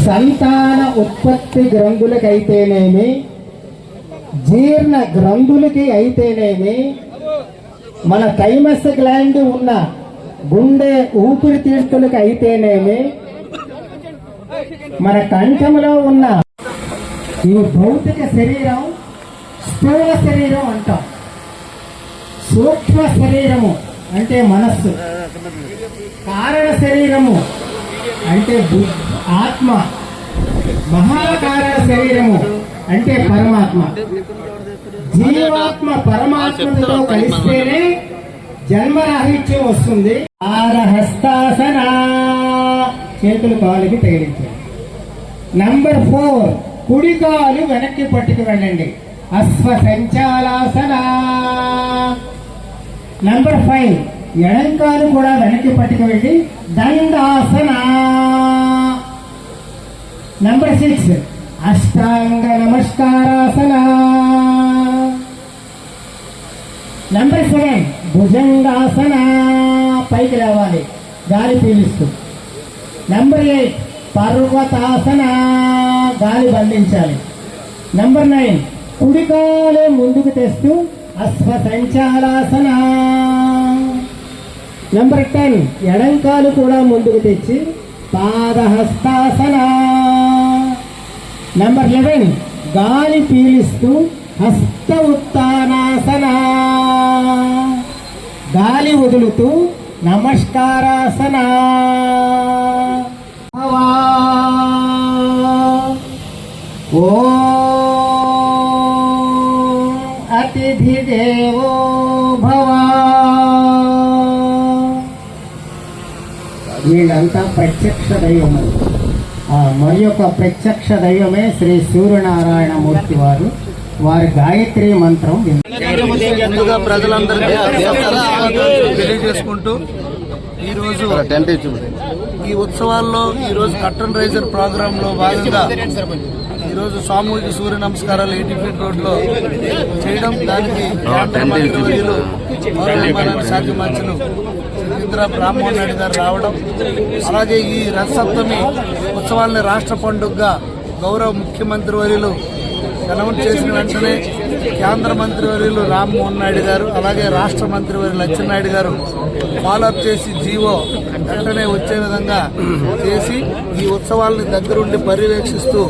సంతాన ఉత్పత్తి గ్రంథులకైతేనేమి, జీర్ణ గ్రంథులకి అయితేనేమి, మన థైమస్ గ్లాండ్ ఉన్న గుండె ఊపిరితిత్తులకి అయితేనేమి, మన కంఠంలో ఉన్న ఈ భౌతిక శరీరం స్థూల శరీరం అంటాం. సూక్ష్మ శరీరము అంటే మనస్సు, కారణ శరీరము అంటే ఆత్మ, మహాకారణ శరీరము అంటే పరమాత్మ. జీవాత్మ పరమాత్మతో కలిస్తేనే జన్మరాహిత్యం వస్తుంది. ఆరహస్తాసన, చేతులు కాలుకి తగిలించండి. నంబర్ 4, కుడి కాలు వెనక్కి పట్టుకు వెళ్ళండి, అశ్వ సంచాలాసన. నంబర్ 5, ఎడం కాలు కూడా వెనక్కి పట్టుకు వెళ్ళి దండాసన. నంబర్ 6, అష్టాంగ నమస్కారాసన. నంబర్ 7, భుజంగాసన, పైకి లేవాలి గాలి పీలుస్తూ. నంబర్ 8, పర్వతాసన, గాలి బంధించాలి. నంబర్ 9, కుడికాలే ముందుకు తెస్తూ అశ్వ సంచాలాసన. నంబర్ 10, ఎడంకాలు కూడా ముందుకు తెచ్చి పాదహస్తాసన. నంబర్ 11, గాలి పీలుస్తూ హస్త ఉత్తానాసన, గాలి వదులుతూ నమస్కారాసన. ఓం అతిథి దేవో భవ. వీళ్ళంతా ప్రత్యక్ష దైవములు. మరి యొక్క ప్రత్యక్ష దైవమే శ్రీ సూర్యనారాయణ మూర్తి వారు. వారి గాయత్రి మంత్రం ముందుగా ప్రజలందరికీ తెలియజేసుకుంటూ ఈరోజు ఈ ఉత్సవాల్లో ఈరోజు కర్టన్ రైజర్ ప్రోగ్రామ్ లో భాగంగా ఈరోజు సామూహిక సూర్య నమస్కారాలు 80 ఫీట్ రోడ్లో చేయడం, దానికి శాఖ మంత్రులు రామ్మోహన్ రెడ్డి గారు రావడం, అలాగే ఈ రథసప్తమి ఉత్సవాల్ని రాష్ట్ర పండుగగా గౌరవ ముఖ్యమంత్రి వర్యులు అనౌన్స్ చేసిన వెంటనే కేంద్ర మంత్రివర్యులు రామ్మోహన్ నాయుడు గారు, అలాగే రాష్ట్ర మంత్రివర్యులు అచ్చెన్నాయుడు గారు ఫాలోఅప్ చేసి జీవో వెంటనే వచ్చే విధంగా చేసి ఈ ఉత్సవాలని దగ్గరుండి పర్యవేక్షిస్తూ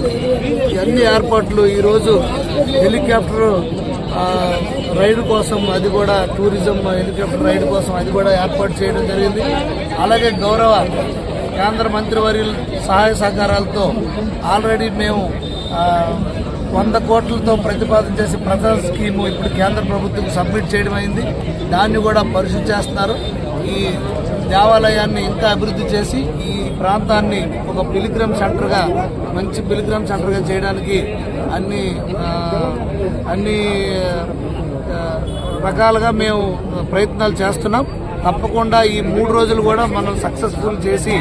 అన్ని ఏర్పాట్లు ఈరోజు హెలికాప్టర్ రైడ్ కోసం, అది కూడా టూరిజం హెలికాప్టర్ రైడ్ కోసం అది కూడా ఏర్పాటు చేయడం జరిగింది. అలాగే గౌరవ కేంద్ర మంత్రివర్యుల సహాయ సహకారాలతో ఆల్రెడీ మేము 100 కోట్లతో ప్రతిపాదన చేసి ప్రధాన స్కీము ఇప్పుడు కేంద్ర ప్రభుత్వం సబ్మిట్ చేయడం అయింది. దాన్ని కూడా పరిశీలి చేస్తున్నారు. ఈ దేవాలయాన్ని ఇంకా అభివృద్ధి చేసి ఈ ప్రాంతాన్ని ఒక పిలిగ్రమ్ సెంటర్గా, మంచి పిలిగ్రమ్ సెంటర్గా చేయడానికి అన్ని రకాలుగా మేము ప్రయత్నాలు చేస్తున్నాం. తప్పకుండా ఈ 3 రోజులు కూడా మనం సక్సెస్ఫుల్ చేసి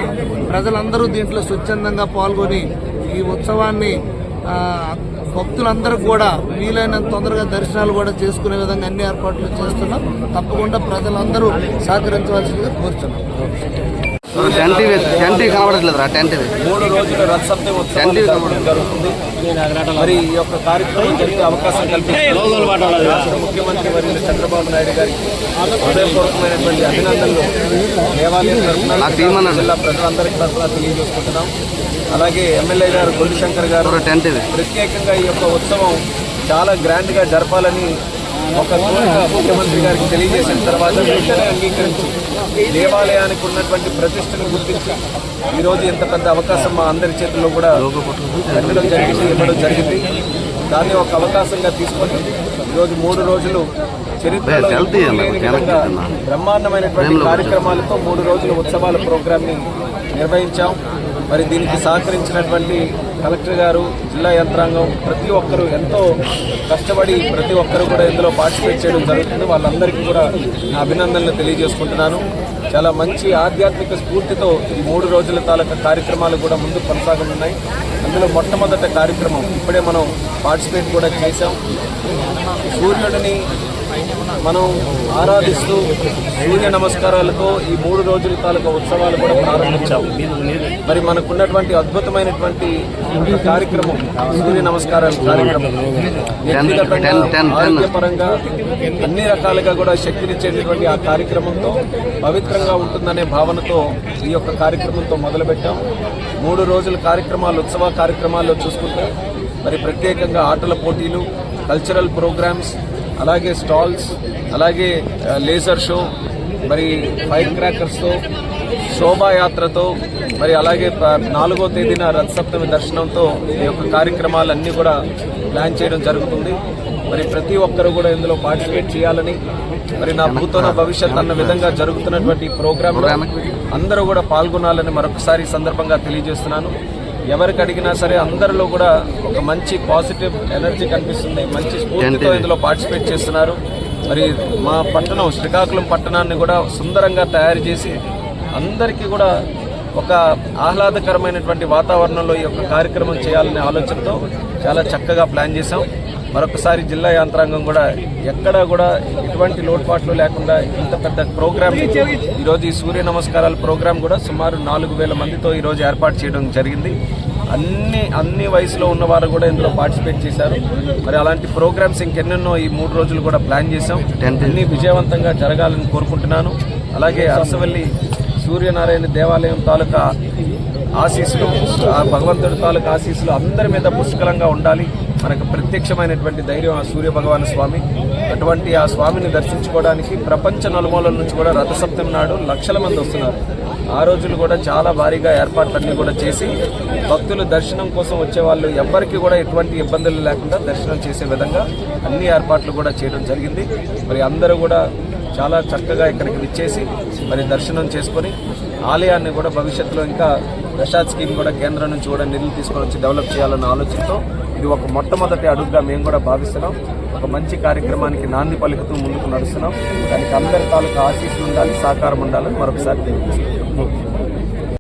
ప్రజలందరూ దీంట్లో స్వచ్ఛందంగా పాల్గొని ఈ ఉత్సవాన్ని భక్తులందరూ కూడా వీలైనంత తొందరగా దర్శనాలు కూడా చేసుకునే విధంగా అన్ని ఏర్పాట్లు చేస్తున్నాం. తప్పకుండా ప్రజలందరూ సహకరించవలసిందిగా కోరుతున్నాం. 3 రోజుల రథసప్తమి ఉత్సవం జరుగుతుంది. మరి ఈ యొక్క కార్యక్రమం జరిగే అవకాశం కల్పించారు రాష్ట్ర ముఖ్యమంత్రి వర్యులు చంద్రబాబు నాయుడు గారికి హృదయపూర్వకమైనటువంటి అభినందనలు దేవాలయం తరఫున జిల్లా ప్రజలందరికీ తరఫున తెలియజేసుకుంటున్నాం. అలాగే ఎమ్మెల్యే గారు గొల్లి శంకర్ గారు ప్రత్యేకంగా ఈ యొక్క ఉత్సవం చాలా గ్రాండ్ గా జరపాలని ఒక ముఖ్యమంత్రి గారికి తెలియజేసిన తర్వాత వెంటనే అంగీకరించి దేవాలయానికి ఉన్నటువంటి ప్రతిష్టను గుర్తించి ఈరోజు ఇంత పెద్ద అవకాశం మా అందరి చేతుల్లో కూడా ఇవ్వడం జరిగింది. దాన్ని ఒక అవకాశంగా తీసుకొని ఈరోజు 3 రోజులు చరిత్రలో బ్రహ్మాండమైనటువంటి కార్యక్రమాలతో 3 రోజుల ఉత్సవాల ప్రోగ్రాంని నిర్వహించాం. మరి దీనికి సహకరించినటువంటి కలెక్టర్ గారు, జిల్లా యంత్రాంగం, ప్రతి ఒక్కరూ ఎంతో కష్టపడి ప్రతి ఒక్కరూ కూడా ఇందులో పార్టిసిపేట్ చేయడం జరుగుతుంది. వాళ్ళందరికీ కూడా నా అభినందనలు తెలియజేసుకుంటున్నాను. చాలా మంచి ఆధ్యాత్మిక స్ఫూర్తితో ఈ 3 రోజుల తాలూకా కార్యక్రమాలు కూడా ముందుకు కొనసాగనున్నాయి. అందులో మొట్టమొదటి కార్యక్రమం ఇప్పుడే మనం పార్టిసిపేట్ కూడా చేశాం. సూర్యుడిని మనం ఆరాధిస్తూ సూర్య నమస్కారాలతో ఈ 3 రోజుల తాలూకా ఉత్సవాలు కూడా ప్రారంభించాము. మరి మనకున్నటువంటి అద్భుతమైనటువంటి కార్యక్రమం సూర్య నమస్కారాల కార్యక్రమం వ్యక్తిగతంగా ఆరోగ్యపరంగా అన్ని రకాలుగా కూడా శక్తినిచ్చేటటువంటి ఆ కార్యక్రమంతో పవిత్రంగా ఉంటుందనే భావనతో ఈ యొక్క కార్యక్రమంతో మొదలుపెట్టాం. 3 రోజుల కార్యక్రమాలు ఉత్సవ కార్యక్రమాల్లో చూసుకుంటే మరి ప్రత్యేకంగా ఆటల పోటీలు, కల్చరల్ ప్రోగ్రామ్స్, అలాగే స్టాల్స్, అలాగే లేజర్ షో, మరి ఫైర్ క్రాకర్స్తో, శోభాయాత్రతో, మరి అలాగే 4వ తేదీన రథసప్తమి దర్శనంతో ఈ యొక్క కార్యక్రమాలన్నీ కూడా ప్లాన్ చేయడం జరుగుతుంది. మరి ప్రతి ఒక్కరు కూడా ఇందులో పార్టిసిపేట్ చేయాలని, మరి నా భూతోన భవిష్యత్ అన్న విధంగా జరుగుతున్నటువంటి ప్రోగ్రాంలో అందరూ కూడా పాల్గొనాలని మరొకసారి సందర్భంగా తెలియజేస్తున్నాను. ఎవరికి అడిగినా సరే అందరిలో కూడా ఒక మంచి పాజిటివ్ ఎనర్జీ కనిపిస్తుంది, మంచి స్ఫూర్తితో ఇందులో పార్టిసిపేట్ చేస్తున్నారు. మరి మా పట్టణం శ్రీకాకుళం పట్టణాన్ని కూడా సుందరంగా తయారు చేసి అందరికీ కూడా ఒక ఆహ్లాదకరమైనటువంటి వాతావరణంలో ఈ యొక్క కార్యక్రమం చేయాలనే ఆలోచనతో చాలా చక్కగా ప్లాన్ చేశాం. మరొకసారి జిల్లా యంత్రాంగం కూడా ఎక్కడా కూడా ఎటువంటి లోటుపాట్లు లేకుండా ఇంత పెద్ద ప్రోగ్రామ్ ఈరోజు ఈ సూర్య నమస్కారాల ప్రోగ్రాం కూడా సుమారు 4,000 మందితో ఈరోజు ఏర్పాటు చేయడం జరిగింది. అన్ని వయసులో ఉన్నవారు కూడా ఇందులో పార్టిసిపేట్ చేశారు. మరి అలాంటి ప్రోగ్రామ్స్ ఇంకెన్నెన్నో ఈ 3 రోజులు కూడా ప్లాన్ చేశాం. అన్ని విజయవంతంగా జరగాలని కోరుకుంటున్నాను. అలాగే అరసవల్లి సూర్యనారాయణ దేవాలయం తాలూకా ఆశీస్సులు, ఆ భగవంతుడి తాలూకా ఆశీస్సులు అందరి మీద పుష్కలంగా ఉండాలి. మనకు ప్రత్యక్షమైనటువంటి ధైర్యం ఆ సూర్య భగవాన్ స్వామి. అటువంటి ఆ స్వామిని దర్శించుకోవడానికి ప్రపంచ నలుమూలల నుంచి కూడా రథసప్తమి నాడు లక్షల మంది వస్తున్నారు. ఆ రోజులు కూడా చాలా భారీగా ఏర్పాట్లన్నీ కూడా చేసి భక్తులు దర్శనం కోసం వచ్చే వాళ్ళు ఎవ్వరికి కూడా ఎటువంటి ఇబ్బందులు లేకుండా దర్శనం చేసే విధంగా అన్ని ఏర్పాట్లు కూడా చేయడం జరిగింది. మరి అందరూ కూడా చాలా చక్కగా ఇక్కడికి విచ్చేసి మరి దర్శనం చేసుకొని ఆలయాన్ని కూడా భవిష్యత్తులో ఇంకా ప్రసాద్ స్కీమ్ కూడా కేంద్రం నుంచి కూడా నిధులు తీసుకొని వచ్చి డెవలప్ చేయాలన్న ఆలోచనతో ఇది ఒక మొట్టమొదటి అడుగుగా మేము కూడా భావిస్తున్నాం. ఒక మంచి కార్యక్రమానికి నాంది పలుకుతూ ముందుకు నడుస్తున్నాం. దానికి అందరి తాలూకా ఆశీస్సులు ఉండాలి, సహకారం ఉండాలని మరొకసారి తెలియజేస్తున్నాం.